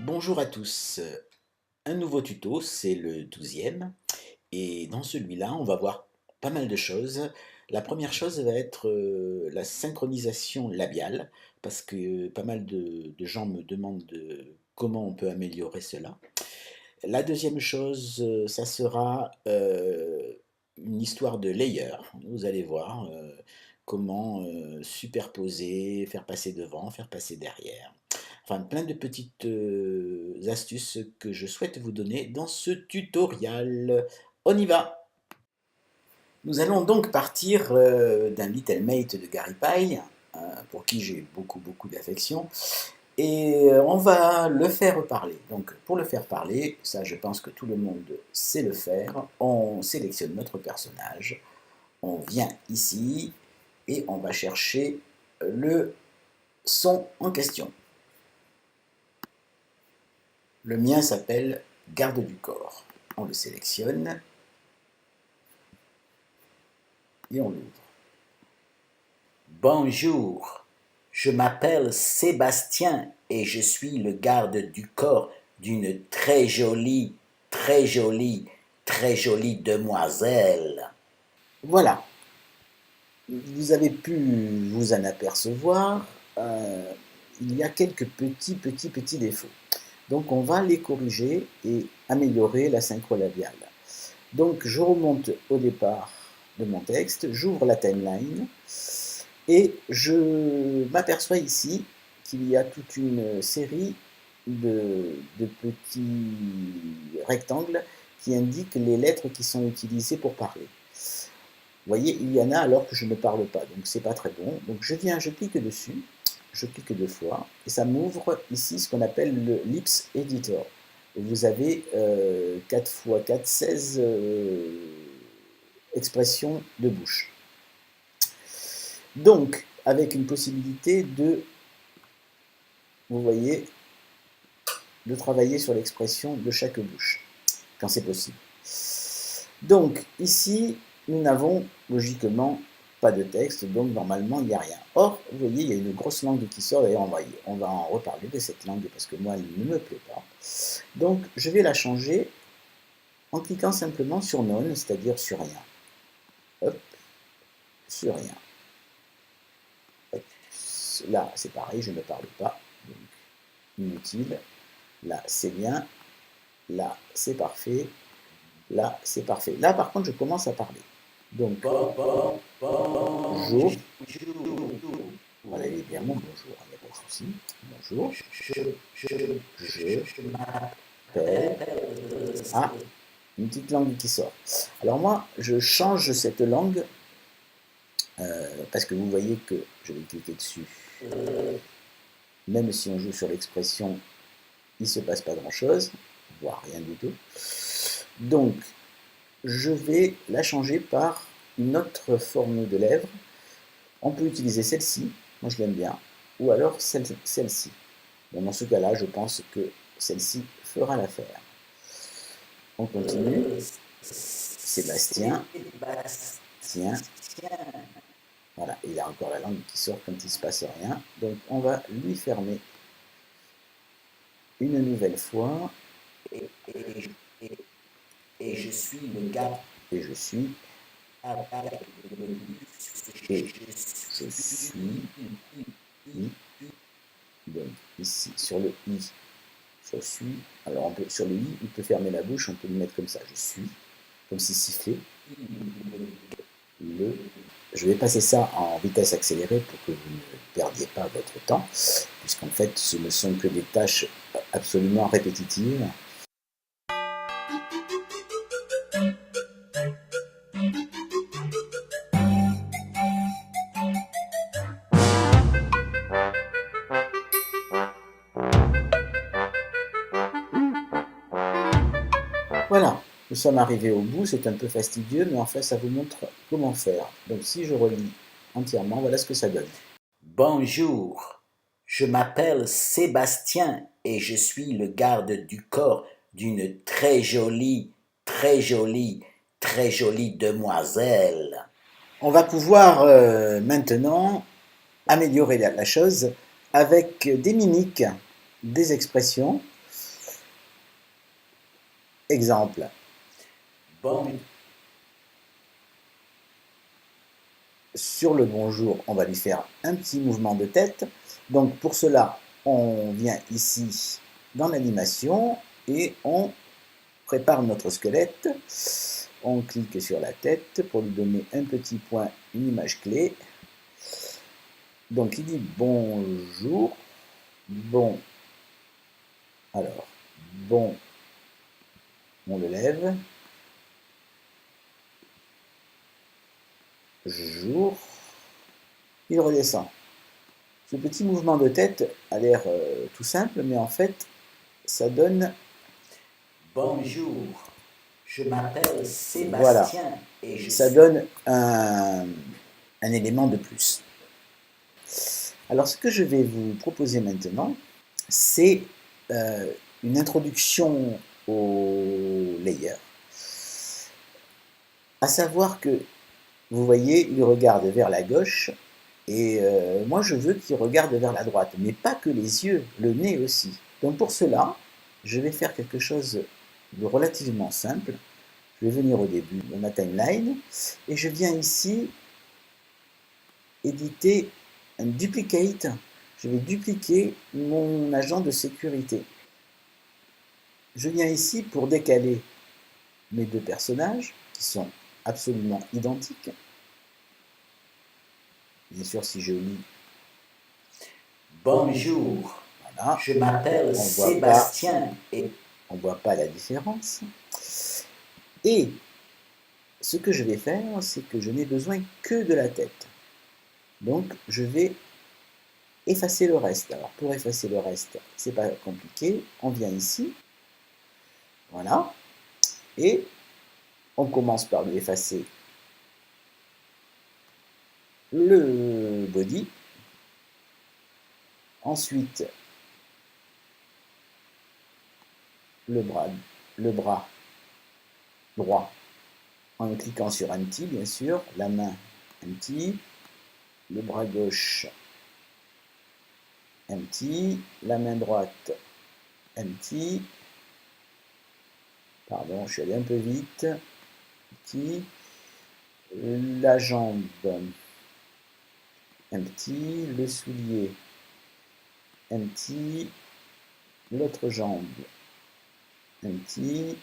Bonjour à tous, un nouveau tuto, c'est le 12e et dans celui-là on va voir pas mal de choses. La première chose va être la synchronisation labiale parce que pas mal de gens me demandent comment on peut améliorer cela. La deuxième chose, ça sera une histoire de layer. Vous allez voir comment superposer, faire passer devant, faire passer derrière. Enfin, plein de petites astuces que je souhaite vous donner dans ce tutoriel. On y va! Nous allons donc partir d'un Little Mate de Gary Pyle, pour qui j'ai beaucoup d'affection, et on va le faire parler. Donc pour le faire parler, ça je pense que tout le monde sait le faire, on sélectionne notre personnage, on vient ici et on va chercher le son en question. Le mien s'appelle Garde du corps. On le sélectionne et on l'ouvre. Bonjour, je m'appelle Sébastien et je suis le garde du corps d'une très jolie demoiselle. Voilà, vous avez pu vous en apercevoir, il y a quelques petits défauts. Donc on va les corriger et améliorer la synchro labiale. Donc je remonte au départ de mon texte, j'ouvre la timeline et je m'aperçois ici qu'il y a toute une série de petits rectangles qui indiquent les lettres qui sont utilisées pour parler. Vous voyez, il y en a alors que je ne parle pas, donc c'est pas très bon. Donc je clique dessus, je clique deux fois, et ça m'ouvre ici ce qu'on appelle le Lips Editor. Et vous avez 4 x 4, 16 expressions de bouche. Donc, avec une possibilité de, vous voyez, de travailler sur l'expression de chaque bouche, quand c'est possible. Donc, ici, nous n'avons logiquement pas de texte, donc normalement, il n'y a rien. Or, vous voyez, il y a une grosse langue qui sort, d'ailleurs, on va en reparler de cette langue, parce que moi, elle ne me plaît pas. Donc, je vais la changer en cliquant simplement sur None, c'est-à-dire sur rien. Hop, sur rien. Hop. Là, c'est pareil, je ne parle pas, donc inutile. Là, c'est bien. Là, c'est parfait. Là, c'est parfait. Là, par contre, je commence à parler. Donc, bonjour. Voilà, il est bien mon bonjour, il n'y a pas de souci. Bonjour. Je m'appelle. Ah, une petite langue qui sort. Alors moi, je change cette langue parce que vous voyez que je vais cliquer dessus. Même si on joue sur l'expression, il ne se passe pas grand-chose, voire rien du tout. Donc, je vais la changer par une autre forme de lèvres. On peut utiliser celle-ci, moi je l'aime bien, ou alors celle-ci. Bon, dans ce cas-là, je pense que celle-ci fera l'affaire. On continue. Sébastien. Tiens. Voilà, il a encore la langue qui sort quand il ne se passe rien. Donc on va lui fermer une nouvelle fois. Et je suis le gars. Et je suis. Et je suis. Donc ici, sur le i, je suis. Alors on peut, sur le i, il peut fermer la bouche, on peut le mettre comme ça. Je suis, comme si sifflé. Je vais passer ça en vitesse accélérée pour que vous ne perdiez pas votre temps, puisqu'en fait, ce ne sont que des tâches absolument répétitives. Voilà, nous sommes arrivés au bout, c'est un peu fastidieux, mais en fait, ça vous montre comment faire. Donc si je relis entièrement, voilà ce que ça donne. Bonjour, je m'appelle Sébastien et je suis le garde du corps d'une très jolie demoiselle. On va pouvoir maintenant améliorer la chose avec des mimiques, des expressions. Exemple. Bon. Sur le bonjour, on va lui faire un petit mouvement de tête. Donc pour cela, on vient ici dans l'animation et on prépare notre squelette. On clique sur la tête pour lui donner un petit point, une image clé. Donc il dit bonjour, bon, alors, bon, on le lève, jour, il redescend. Ce petit mouvement de tête a l'air tout simple, mais en fait, ça donne... Bonjour, je m'appelle Sébastien Voilà, et je ça donne un élément de plus. Alors ce que je vais vous proposer maintenant, c'est une introduction au layer. À savoir que, vous voyez, il regarde vers la gauche, et moi je veux qu'il regarde vers la droite, mais pas que les yeux, le nez aussi. Donc pour cela, je vais faire quelque chose de relativement simple. Je vais venir au début de ma timeline, et je viens ici éditer un duplicate. Je vais dupliquer mon agent de sécurité. Je viens ici pour décaler mes deux personnages qui sont absolument identiques. Bien sûr, si je lis bonjour, voilà, je m'appelle Sébastien et on ne voit pas la différence. Et ce que je vais faire, c'est que je n'ai besoin que de la tête. Donc, je vais effacer le reste. Alors, pour effacer le reste, c'est pas compliqué. On vient ici. Voilà. Et on commence par lui effacer le body. Ensuite, le bras droit en cliquant sur Empty, bien sûr. La main Empty. Le bras gauche Empty. La main droite Empty. Pardon, je suis allé un peu vite. Empty. La jambe Empty. Le soulier Empty. L'autre jambe Empty.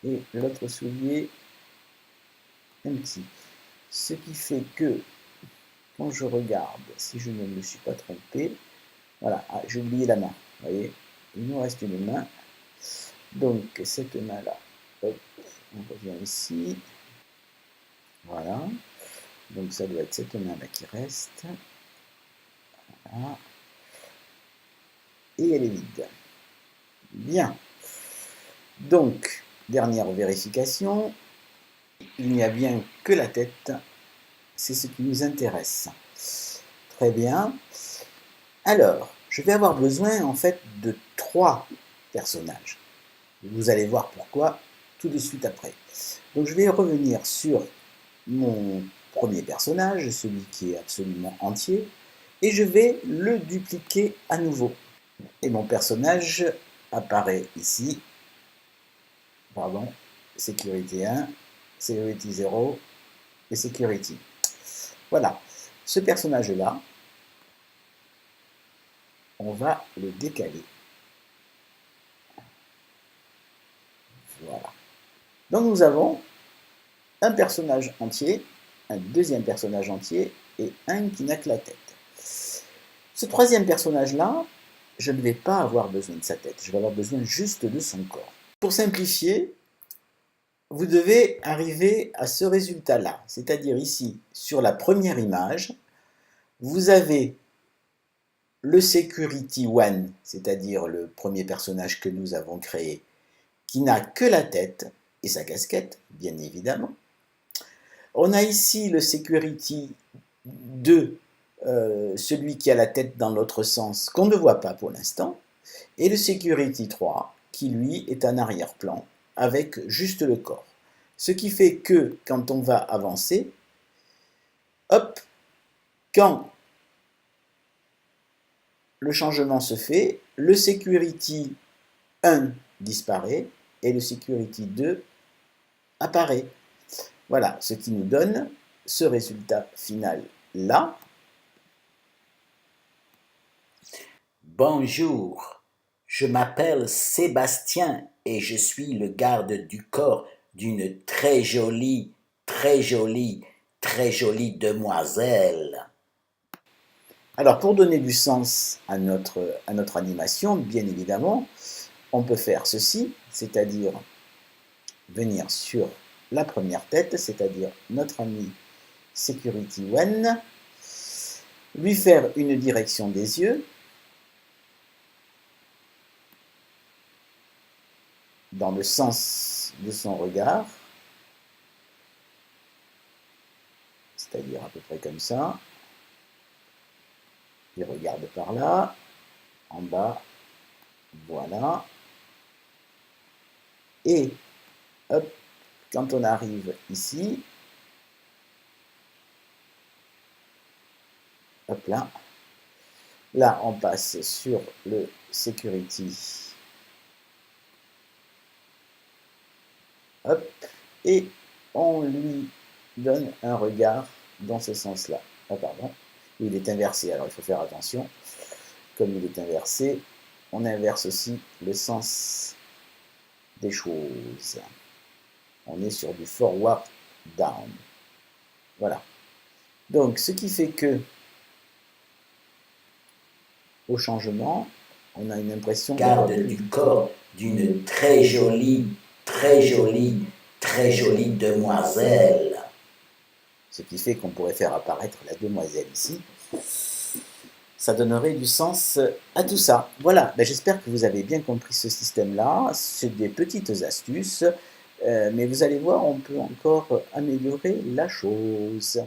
Et l'autre soulier Empty. Ce qui fait que quand je regarde, si je ne me suis pas trompé, voilà, ah, j'ai oublié la main, vous voyez, il nous reste une main, donc cette main-là, hop, on revient ici, voilà, donc ça doit être cette main-là qui reste, voilà, et elle est vide. Bien, donc, dernière vérification, il n'y a bien que la tête, c'est ce qui nous intéresse. Très bien. Alors, je vais avoir besoin en fait de 3 personnages. Vous allez voir pourquoi tout de suite après. Donc je vais revenir sur mon premier personnage, celui qui est absolument entier, et je vais le dupliquer à nouveau. Et mon personnage apparaît ici, pardon, Security 1, Security 0 et Security. Voilà, ce personnage-là, on va le décaler. Voilà. Donc nous avons un personnage entier, un deuxième personnage entier et un qui n'a que la tête. Ce troisième personnage-là, je ne vais pas avoir besoin de sa tête, je vais avoir besoin juste de son corps. Pour simplifier, vous devez arriver à ce résultat-là, c'est-à-dire ici, sur la première image, vous avez le Security One, c'est-à-dire le premier personnage que nous avons créé, qui n'a que la tête et sa casquette, bien évidemment. On a ici le Security 2, celui qui a la tête dans l'autre sens, qu'on ne voit pas pour l'instant, et le Security 3, qui lui est en arrière-plan, avec juste le corps. Ce qui fait que, quand on va avancer, hop, quand le changement se fait, le security 1 disparaît et le security 2 apparaît. Voilà, ce qui nous donne ce résultat final là. Bonjour, je m'appelle Sébastien et je suis le garde du corps d'une très jolie demoiselle. Alors, pour donner du sens à notre animation, bien évidemment, on peut faire ceci, c'est-à-dire venir sur la première tête, c'est-à-dire notre ami Security One, lui faire une direction des yeux, dans le sens de son regard, c'est-à-dire à peu près comme ça. Il regarde par là, en bas, voilà. Et, hop, quand on arrive ici, hop là on passe sur le security, hop, et on lui donne un regard dans ce sens-là. Ah pardon, il est inversé, alors il faut faire attention. Comme il est inversé, on inverse aussi le sens des choses. On est sur du forward down. Voilà. Donc, ce qui fait que, au changement, on a une impression garde du corps d'une très jolie demoiselle. Ce qui fait qu'on pourrait faire apparaître la demoiselle ici. Ça donnerait du sens à tout ça. Voilà, ben, j'espère que vous avez bien compris ce système-là. C'est des petites astuces, mais vous allez voir, on peut encore améliorer la chose.